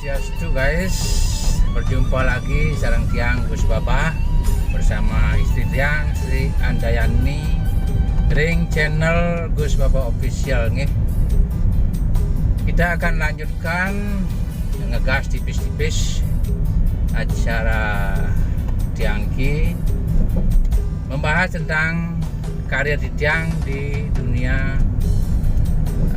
Swastiastu guys, berjumpa lagi sareng tiang Gus Baba bersama istri tiang Sri Andayani ring channel Gus Baba Official nih. Kita akan lanjutkan ngegas tipis-tipis acara tiang Ki, membahas tentang karir di tiang di dunia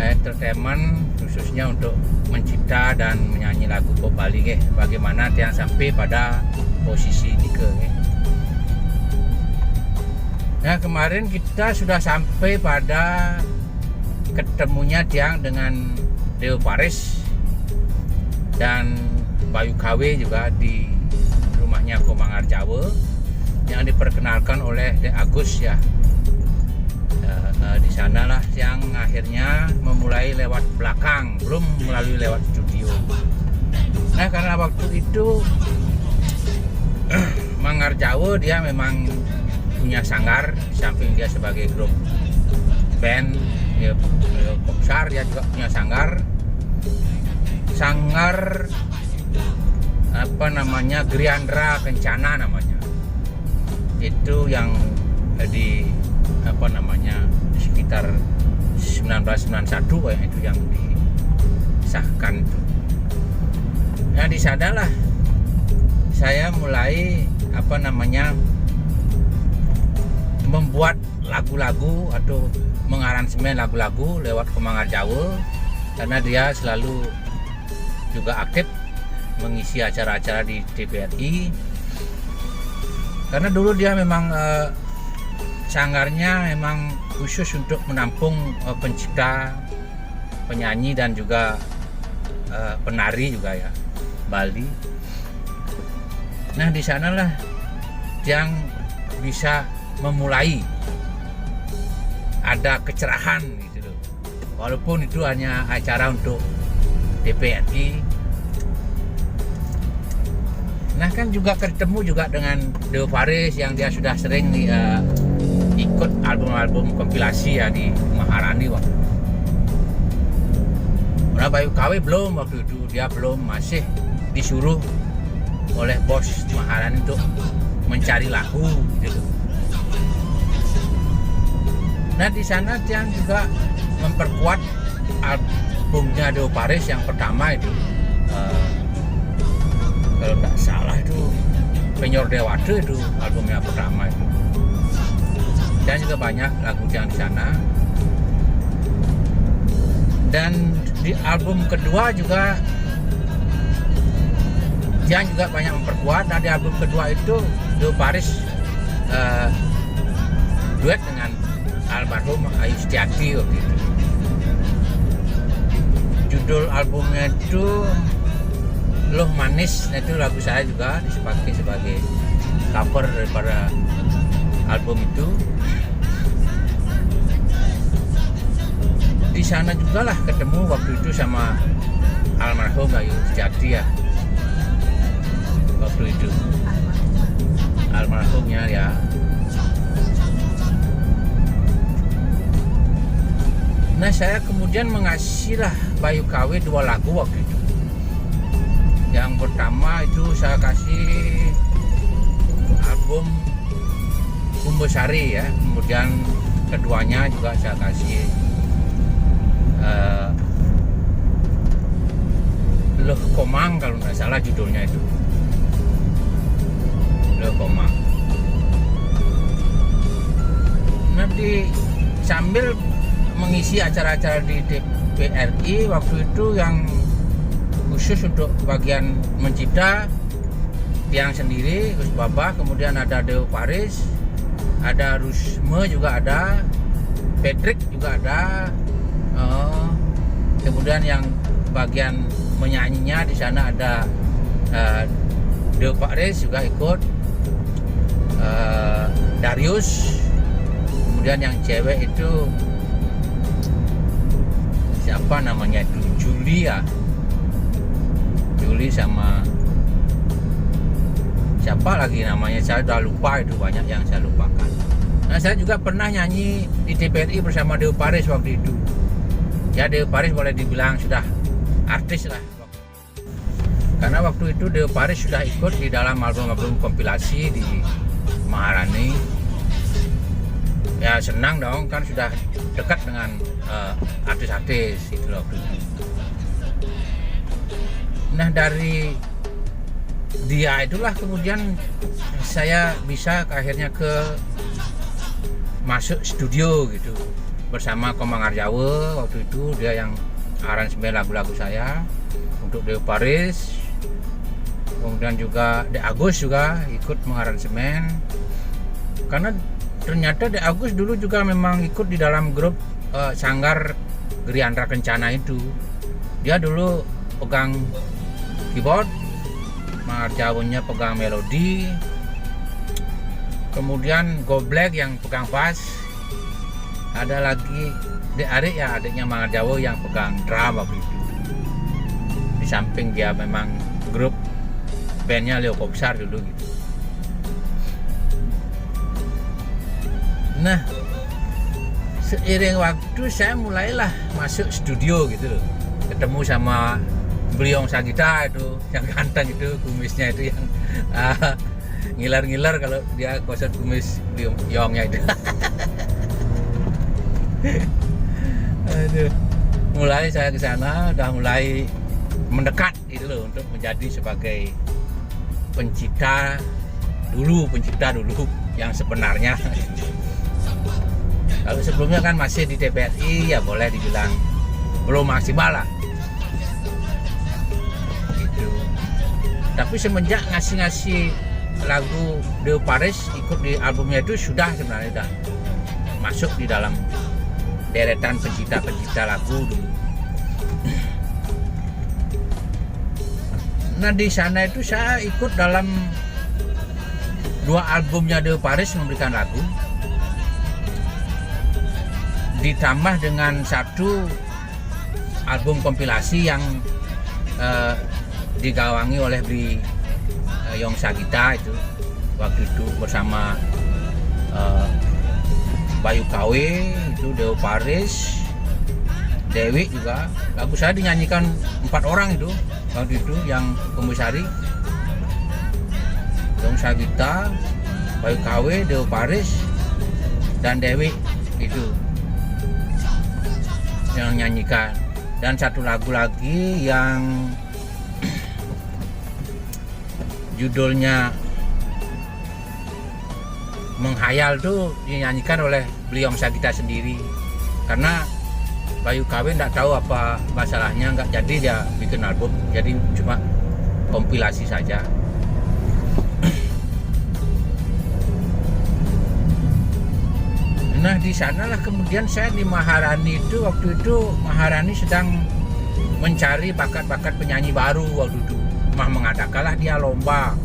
entertainment, khususnya untuk mencipta dan menyanyi lagu pop Bali nge. Bagaimana tiang sampai pada posisi Nike nge. Nah, kemarin kita sudah sampai pada ketemunya tiang dengan Deo Paris dan Bayu KW juga di rumahnya Komangar Jawa yang diperkenalkan oleh De Agus ya. Di sanalah yang akhirnya memulai lewat belakang, belum melalui lewat studio. Nah, karena waktu itu Manggar Jawa dia memang punya sanggar, di samping dia sebagai grup band dia popstar, dia juga punya sanggar apa namanya, Griandra Kencana namanya. Itu yang di apa namanya sekitar 1991 ya, itu yang disahkan tuh. Nah, di sanalah saya mulai apa namanya membuat lagu-lagu atau mengaransemen lagu-lagu lewat Komangar Jawa, karena dia selalu juga aktif mengisi acara-acara di TVRI. Karena dulu dia memang sanggarnya memang khusus untuk menampung pencipta, penyanyi dan juga penari juga ya, Bali. Nah, di sanalah yang bisa memulai ada kecerahan gitu loh. Walaupun itu hanya acara untuk DPRI. Nah, kan juga ketemu juga dengan Deo Paris yang dia sudah sering ikut album-album kompilasi ya di Maharani waktu. Nah, Bayu KW belum waktu itu, dia belum, masih disuruh oleh bos Maharani untuk mencari lagu gitu. Nah, di sana dia juga memperkuat albumnya Deo Paris yang pertama itu, kalau nggak salah itu Penyor Dewade itu albumnya pertama itu. Dan juga banyak lagu yang di sana. Dan di album kedua juga dia juga banyak memperkuat. Dan di album kedua itu Deo Paris duet dengan almarhum Ayu Setiati waktu itu. Judul albumnya itu Loh Manis. Nah, itu lagu saya juga dipakai sebagai cover daripada album itu. Di sana juga lah ketemu waktu itu sama almarhum Ayu Setiati ya. Waktu itu almarhumnya ya. Nah, saya kemudian mengasih lah Bayu KW 2 lagu waktu itu. Yang pertama itu saya kasih album Kumbesari ya, kemudian keduanya juga saya kasih Loh Komang, kalau nggak salah judulnya itu, Loh Komang. Nanti sambil mengisi acara-acara di TVRI waktu itu yang khusus untuk bagian mencipta, tiang sendiri Gus Baba, kemudian ada Deo Paris, ada Rusme juga ada, Patrick juga ada, kemudian yang bagian menyanyinya di sana ada Deo Paris juga ikut, Darius, kemudian yang cewek itu siapa namanya itu, Juli sama siapa lagi namanya, saya udah lupa, itu banyak yang saya lupakan. Nah, saya juga pernah nyanyi di TVRI bersama Deo Paris waktu itu. Ya, Deo Paris boleh dibilang sudah artis lah. Karena waktu itu Deo Paris sudah ikut di dalam album-album kompilasi di Maharani. Ya senang dong, kan sudah dekat dengan artis-artis itu loh. Nah dari dia itulah kemudian saya bisa akhirnya masuk studio gitu bersama Komang Arjawa. Waktu itu dia yang aransemen lagu-lagu saya untuk Deo Paris. Kemudian juga De Agus juga ikut mengaransemen, karena ternyata De Agus dulu juga memang ikut di dalam grup Sanggar Griandra Kencana itu. Dia dulu pegang keyboard, Marjawanya pegang melodi, kemudian Goblek yang pegang bass, ada lagi De Arik ya, adiknya Marjawo yang pegang drum waktu itu. Di samping dia memang grup bandnya Leo Popstar dulu gitu. Nah seiring waktu saya mulailah masuk studio gitu loh, ketemu sama Bliong Sagita itu yang ganteng itu, kumisnya itu yang ngiler-ngiler kalau dia gosok kumis Bliongnya itu. Aduh, mulai saya ke sana udah mulai mendekat gitu loh untuk menjadi sebagai pencipta dulu yang sebenarnya. Kalau sebelumnya kan masih di TPRI ya boleh dibilang belum maksimal lah gitu. Tapi semenjak ngasih lagu Deo Paris ikut di albumnya itu sudah sebenarnya udah masuk di dalam deretan pencipta lagu dulu. Nah di sana itu saya ikut dalam 2 albumnya Deo Paris memberikan lagu, ditambah dengan 1 album kompilasi yang digawangi oleh Bliong Sagita itu waktu itu bersama Bayu KW itu, Deo Paris, Dewi juga. Lagu saya dinyanyikan 4 orang itu waktu itu, yang Kumbusari, Bliong Sagita, Bayu KW, Deo Paris, dan Dewi itu yang nyanyikan. Dan 1 lagu lagi yang judulnya Menghayal tuh dinyanyikan oleh Bliong Sagita sendiri, karena Bayu KW nggak tahu apa masalahnya, nggak jadi dia bikin album, jadi cuma kompilasi saja. Nah di sanalah kemudian saya di Maharani itu, waktu itu Maharani sedang mencari bakat-bakat penyanyi baru waktu itu. Mengadakanlah dia lomba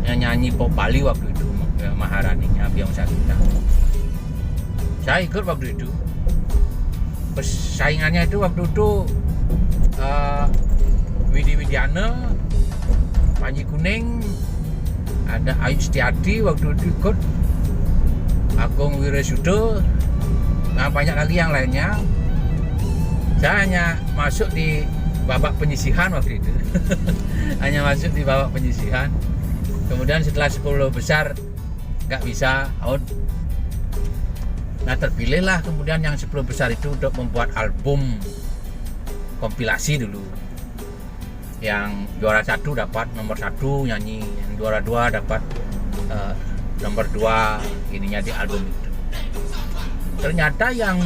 yang nyanyi pop Bali waktu itu, Maharaninya Bliong Sagita. Saya ikut waktu itu. Saingannya itu waktu itu Widi Widiana, Panji Kuning, ada Ayu Setiadi waktu itu ikut, Agung Wiresudo, nah banyak lagi yang lainnya. Saya hanya masuk di babak penyisihan waktu itu. Hanya masuk di babak penyisihan. Kemudian setelah 10 besar nggak bisa out. Nah terpilihlah kemudian yang 10 besar itu untuk membuat album kompilasi dulu. Yang juara 1 dapat nomor 1 nyanyi, yang juara 2 dapat nomor 2 ininya di album itu. Ternyata yang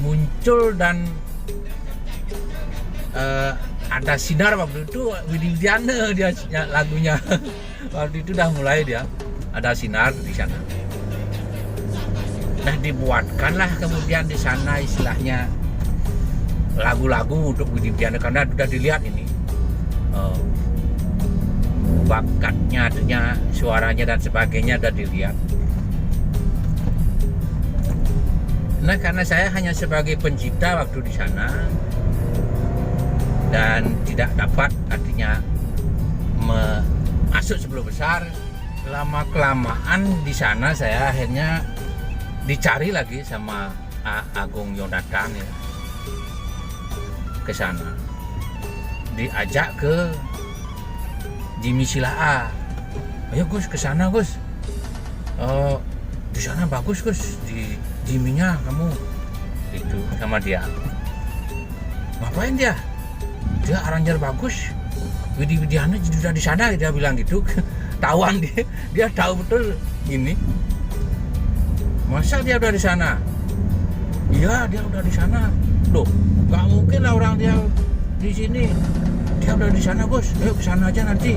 muncul dan ada sinar waktu itu Widi Widiana, dia lagunya. Waktu itu udah mulai dia ada sinar di sana. Nah dibuatkanlah kemudian di sana istilahnya lagu-lagu untuk Widi Widiana, karena sudah dilihat ini bakatnya, suaranya dan sebagainya sudah dilihat. Nah karena saya hanya sebagai pencipta waktu di sana dan tidak dapat artinya masuk 10 besar, lama kelamaan di sana saya akhirnya dicari lagi sama Agung Yonatan ya, ke sana, diajak ke Jimmy Silaa. Ayo Gus, ke sana Gus. Di sana bagus Gus, di Jimmy-nya kamu. Itu sama dia. Ngapain dia? Dia aranjer bagus. Widi Widiana sudah di sana, dia bilang gitu. Tawan dia tahu betul gini. Masa dia udah di sana? Iya, dia udah di sana. Loh, nggak mungkin lah orang dia di sini. Dia udah di sana Gus. Ayo ke sana aja nanti.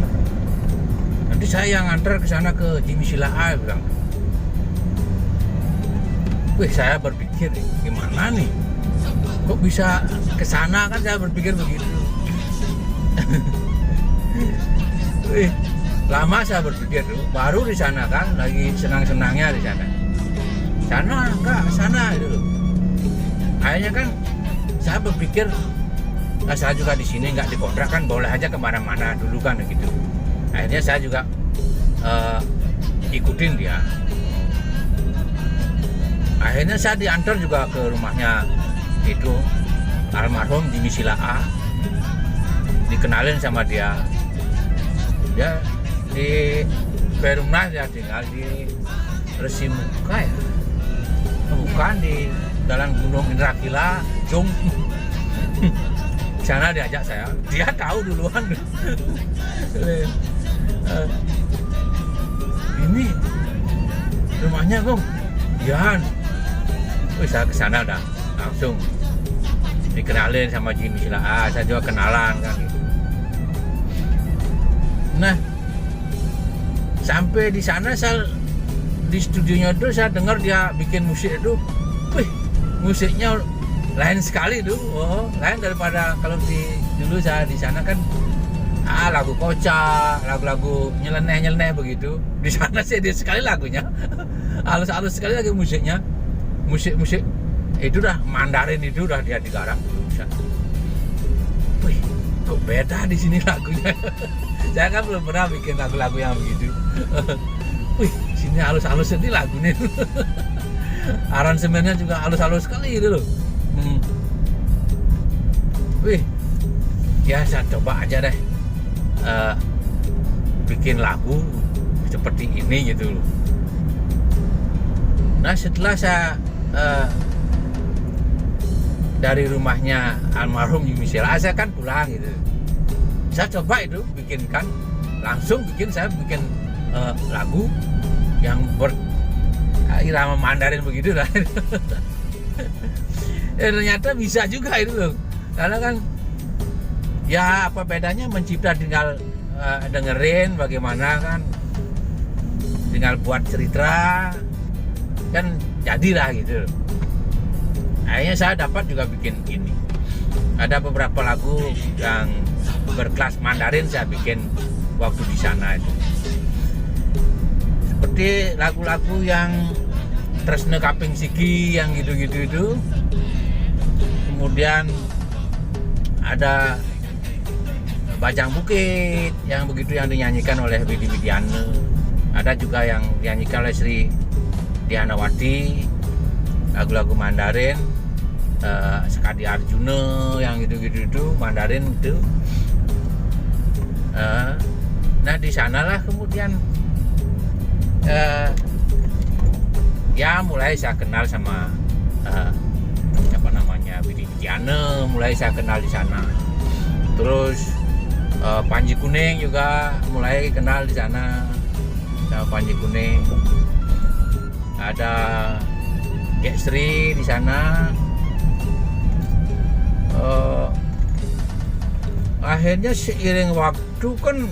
Nanti saya yang antar ke sana ke Jimmy Silaa, bilang. Wih, saya berpikir gimana nih? Kok bisa ke sana, kan saya berpikir begitu. Wih, lama saya berpikir tuh, baru di sana kan lagi senang-senangnya di sana. Sana enggak, sana itu. Akhirnya kan saya berpikir, saya juga di sini nggak dikontrak kan, boleh aja kemana-mana dulu kan gitu. Akhirnya saya juga ikutin dia. Akhirnya saya diantar juga ke rumahnya itu almarhum Jimmy Silaa. Dikenalin sama dia. Dia di Perumnas, dia tinggal di Resi Muka ya. Bukan di Jalan Gunung Indrakila, Jung. Sana diajak saya. Dia tahu duluan. Ini rumahnya Gong. Iya. Saya ke sana dah langsung dikenalin sama Jimmy Silaa. Saya juga kenalan kan gitu. Nah, sampai di sana saya di studionya itu saya dengar dia bikin musik itu. Wih, musiknya lain sekali tuh. Oh, lain daripada kalau dulu saya di sana kan lagu kocak, lagu-lagu nyeleneh begitu. Di sana sih dia sekali lagunya. Halus-halus sekali lagi musiknya. Musik itu dah Mandarin itu dah dia digarap. Wih, kok beda di sini lagunya. Saya kan belum pernah bikin lagu-lagu yang begitu. Wih, sini halus-halus ini lagunya. Aransemennya juga halus-halus sekali gitu loh. Wih, ya saya coba aja deh bikin lagu seperti ini gitu loh. Nah, setelah saya dari rumahnya almarhum Jimmy Silaa, saya kan pulang gitu. Saya coba itu bikinkan, langsung saya bikin lagu yang irama Mandarin begitu lah. Ternyata bisa juga itu loh. Karena kan ya apa bedanya mencipta, tinggal dengerin bagaimana kan, tinggal buat cerita kan jadilah gitu. Akhirnya saya dapat juga bikin ini. Ada beberapa lagu yang berkelas Mandarin saya bikin waktu di sana itu. Seperti lagu-lagu yang Tresne Kaping Sigi yang gitu-gitu itu. Kemudian ada Bajang Bukit yang begitu, yang dinyanyikan oleh Widi Widiana. Ada juga yang dinyanyikan oleh Sri Dianawati, lagu-lagu Mandarin. Sekadi Arjuna yang gitu-gitu itu Mandarin itu. Nah di sanalah kemudian ya mulai saya kenal sama apa namanya Widi Widiana, mulai saya kenal di sana. Terus Panji Kuning juga mulai kenal di sana sama Panji Kuning. Ada Kek Sri di sana. Akhirnya seiring waktu kan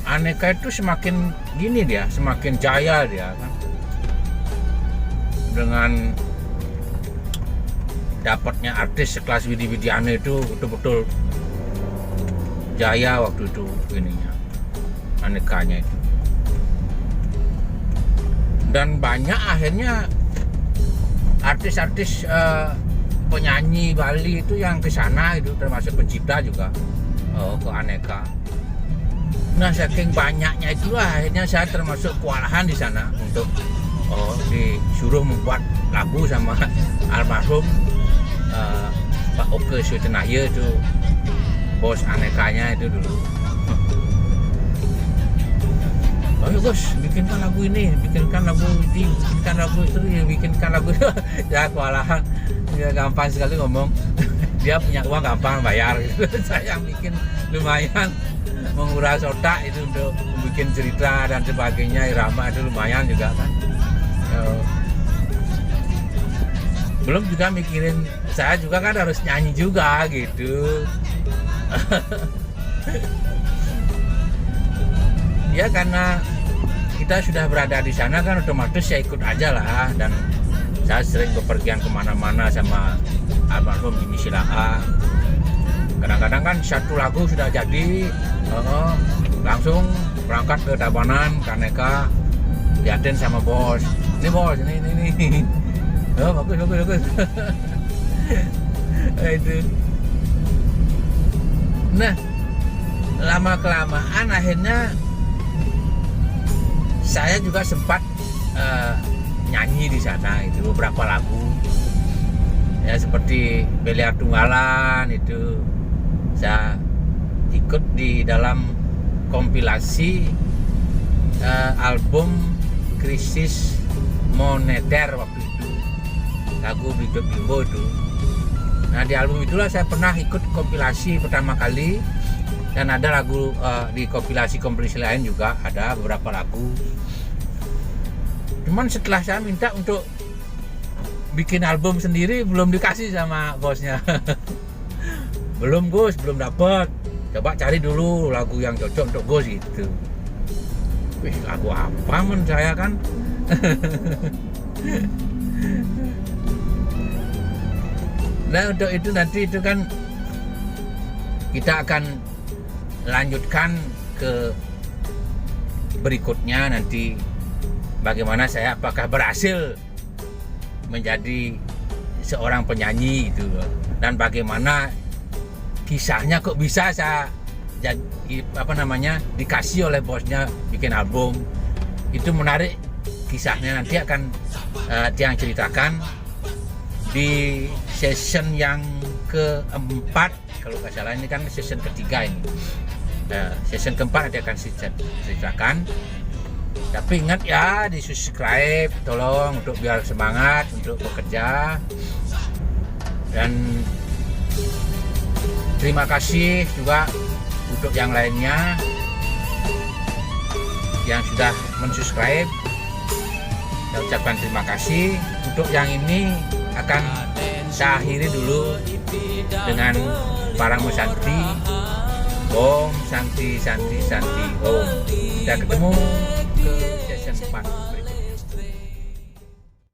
Aneka itu semakin gini dia, semakin jaya dia kan. Dengan dapatnya artis sekelas Widi Widiana itu betul-betul jaya waktu itu ininya, Anekanya itu. Dan banyak akhirnya artis-artis penyanyi Bali itu yang ke sana itu, termasuk pencipta juga ke Aneka. Nah, saking banyaknya itulah akhirnya saya termasuk kewalahan di sana untuk disuruh membuat lagu sama almarhum Pak Oke Sutenaya itu, bos Anekanya itu dulu. ayo Gus, bikinkan lagu ini, bikinkan lagu itu, bikinkan lagu itu, bikinkan lagu itu. Ya kewalahan, ya, gampang sekali ngomong. Dia punya uang gampang bayar gitu. Saya yang bikin lumayan menguras otak itu untuk bikin cerita dan sebagainya, irama itu lumayan juga kan. Belum juga mikirin, saya juga kan harus nyanyi juga gitu. Ya karena kita sudah berada di sana kan otomatis saya ikut aja lah, dan saya sering bepergian kemana-mana sama almarhum Jimmy Silaha. Kadang-kadang kan satu lagu sudah jadi, langsung berangkat ke Tabanan, Kaneka, liatin sama bos. Ini bos, ini. Oh bagus. Itu. Nah, lama kelamaan akhirnya saya juga sempat nyanyi di sana itu beberapa lagu. Ya seperti Beliar Tunggalan itu saya ikut di dalam kompilasi album Krisis Moneter waktu itu, lagu Bidot Bimbo itu. Nah di album itulah saya pernah ikut kompilasi pertama kali, dan ada lagu di kompilasi lain juga ada beberapa lagu. Cuman setelah saya minta untuk bikin album sendiri belum dikasih sama bosnya. Belum Gus, belum dapat. Coba cari dulu lagu yang cocok untuk Gus gitu. Wih, lagu apa men saya kan? Nah untuk itu nanti itu kan kita akan lanjutkan ke berikutnya nanti, bagaimana saya apakah berhasil menjadi seorang penyanyi itu, dan bagaimana kisahnya kok bisa saya dikasih oleh bosnya bikin album. Itu menarik kisahnya, nanti akan yang ceritakan di season yang keempat kalau nggak salah. Ini kan season ketiga ini. Season keempat nanti akan ceritakan. Tapi ingat ya, di subscribe tolong untuk biar semangat untuk bekerja. Dan terima kasih juga untuk yang lainnya yang sudah mensubscribe. Saya ucapkan terima kasih. Untuk yang ini akan saya akhiri dulu dengan Parang Santi, Om Santi Om. Kita ketemu ke season 4 berikutnya.